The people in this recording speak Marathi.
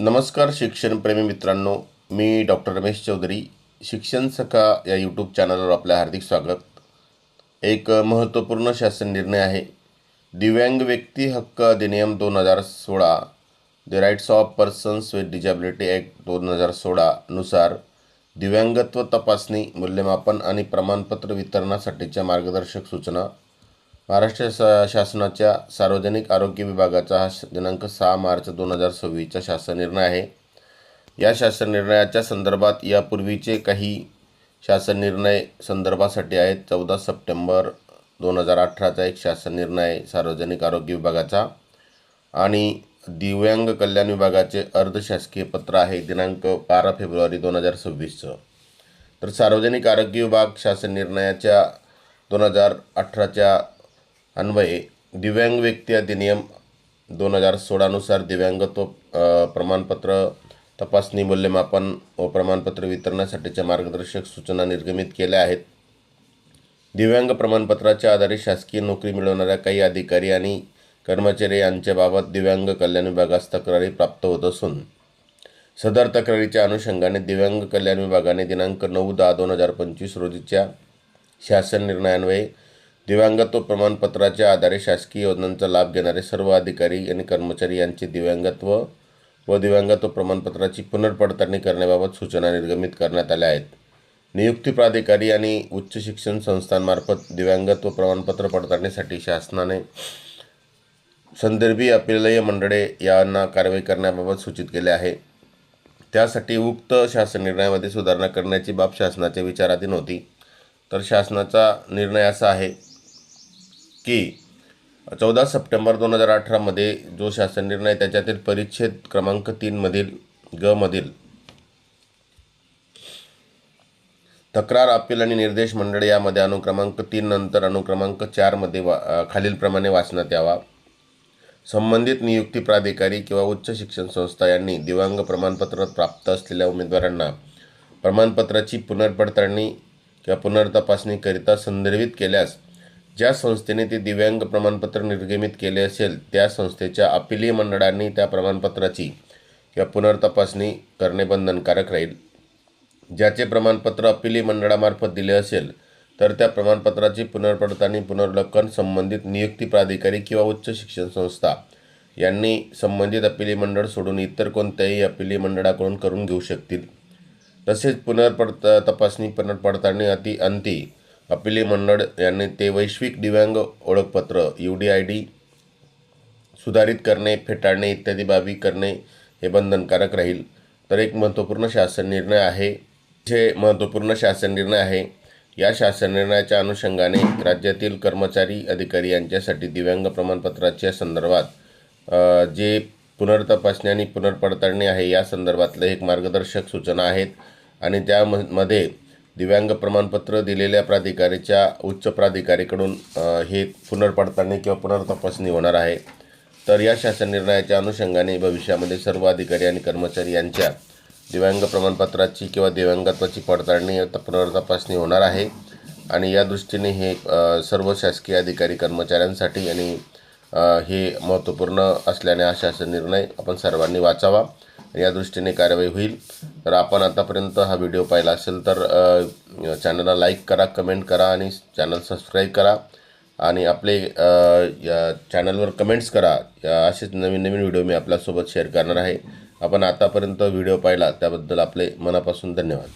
नमस्कार शिक्षणप्रेमी मित्रांनो, मी डॉक्टर रमेश चौधरी. शिक्षण सखा या यूट्यूब चॅनलवर आपलं हार्दिक स्वागत. एक महत्त्वपूर्ण शासन निर्णय आहे. दिव्यांग व्यक्ती हक्क अधिनियम 2016 the rights of persons with disability act 2016 नुसार दिव्यांगत्व तपासणी, मूल्यमापन आणि प्रमाणपत्र वितरणासाठीच्या मार्गदर्शक सूचना महाराष्ट्र शासनाच्या सार्वजनिक आरोग्य विभागाचा हा दिनांक 6 मार्च 2026चा शासन निर्णय आहे. या शासन निर्णयाच्या संदर्भात यापूर्वीचे काही शासन निर्णय संदर्भासाठी आहेत. 14 सप्टेंबर 2018चा एक शासन निर्णय आहे सार्वजनिक आरोग्य विभागाचा, आणि दिव्यांग कल्याण विभागाचे अर्धशासकीय पत्र आहे दिनांक 12 फेब्रुवारी 2026चं. तर सार्वजनिक आरोग्य विभाग शासन निर्णयाच्या 2018च्या अन्वये दिव्यांग व्यक्ती अधिनियम 2016 नुसार दिव्यांगत्व प्रमाणपत्र तपासणी, मूल्यमापन व प्रमाणपत्र वितरणासाठीच्या मार्गदर्शक सूचना निर्गमित केल्या आहेत. दिव्यांग प्रमाणपत्राच्या आधारे शासकीय नोकरी मिळवणाऱ्या काही अधिकारी आणि कर्मचारी यांच्याबाबत दिव्यांग कल्याण विभागास तक्रारी प्राप्त होत असून सदर तक्रारीच्या अनुषंगाने दिव्यांग कल्याण विभागाने दिनांक 9/10/2025 रोजीच्या शासन निर्णयान्वये दिव्यांगत्व प्रमाणपत्राच्या आधारे शासकीय योजनांचा लाभ घेणारे सर्व अधिकारी आणि कर्मचारी यांचे दिव्यांगत्व व दिव्यांगत्व प्रमाणपत्राची पुनर्पडताळणी करण्याबाबत सूचना निर्गमित करण्यात आल्या आहेत. नियुक्ती प्राधिकारी आणि उच्च शिक्षण संस्थांमार्फत दिव्यांगत्व प्रमाणपत्र पडताळणीसाठी शासनाने संदर्भी अपीलीय मंडळे यांना कारवाई करण्याबाबत सूचित केले आहे. त्यासाठी उक्त शासन निर्णयामध्ये सुधारणा करण्याची बाब शासनाच्या विचाराधीन होती. तर शासनाचा निर्णय असा आहे की 14 सप्टेंबर 2018मध्ये जो शासन निर्णय त्याच्यातील परिच्छेद क्रमांक 3 मधील मधील तक्रार, अपील आणि निर्देश मंडळ यामध्ये अनुक्रमांक 3 नंतर अनुक्रमांक 4 मध्ये खालीलप्रमाणे वाचण्यात यावा. संबंधित नियुक्ती प्राधिकारी किंवा उच्च शिक्षण संस्था यांनी दिव्यांग प्रमाणपत्र प्राप्त असलेल्या उमेदवारांना प्रमाणपत्राची पुनर्पडताळणी किंवा पुनर्तपासणीकरिता संदर्भित केल्यास ज्या संस्थेने ते दिव्यांग प्रमाणपत्र निर्गमित केले असेल त्या संस्थेच्या अपीलीय मंडळांनी त्या प्रमाणपत्राची किंवा पुनर्तपासणी करणे बंधनकारक राहील. ज्याचे प्रमाणपत्र अपीलीय मंडळामार्फत दिले असेल तर त्या प्रमाणपत्राची पुनर्पडताळणी पुनर्वलोकन संबंधित नियुक्ती प्राधिकारी किंवा उच्च शिक्षण संस्था यांनी संबंधित अपीलीय मंडळ सोडून इतर कोणत्याही अपीलीय मंडळाकडून करून घेऊ शकतील. तसेच तपासणी पुनर्पडताळणी अंती अपीलीय मंडळ यांनी ते वैश्विक दिव्यांग ओळखपत्र UDID सुधारित करणे, फेटाळणे इत्यादी बाबी करणे हे बंधनकारक राहील. तर एक महत्त्वपूर्ण शासन निर्णय आहे. या शासन निर्णयाच्या अनुषंगाने राज्यातील कर्मचारी, अधिकारी यांच्यासाठी दिव्यांग प्रमाणपत्राच्या संदर्भात जे पुनर्तपासणी आणि पुनर्पडताळणी आहे या संदर्भातले एक मार्गदर्शक सूचना आहेत, आणि त्यामध्ये दिव्यांग प्रमाणपत्र दिलेल्या प्राधिकारीच्या उच्च प्राधिकारीकडून हे पुनर्पडताळणी किंवा पुनर्तपासणी होणार आहे. तर या शासन निर्णयाच्या अनुषंगाने भविष्यामध्ये सर्व अधिकारी आणि कर्मचारी यांच्या दिव्यांग प्रमाणपत्राची किंवा दिव्यांगत्वाची पडताळणी पुनर्तपासणी होणार आहे, आणि या दृष्टीने हे सर्व शासकीय अधिकारी कर्मचाऱ्यांसाठी आणि हे महत्त्वपूर्ण असल्याने हा शासन निर्णय आपण सर्वांनी वाचावा, या दृष्टीने कारवाई होईल. तर आपण आतापर्यंत हा व्हिडिओ पाहिला असेल तर चॅनलला लाईक करा, कमेंट करा आणि चॅनल सबस्क्राईब करा, आणि आपले या चॅनलवर कमेंट्स करा. असेच नवीन व्हिडिओ मी आपल्यासोबत शेअर करणार आहे. आपण आतापर्यंत व्हिडिओ पाहिला त्याबद्दल आपले मनापासून धन्यवाद.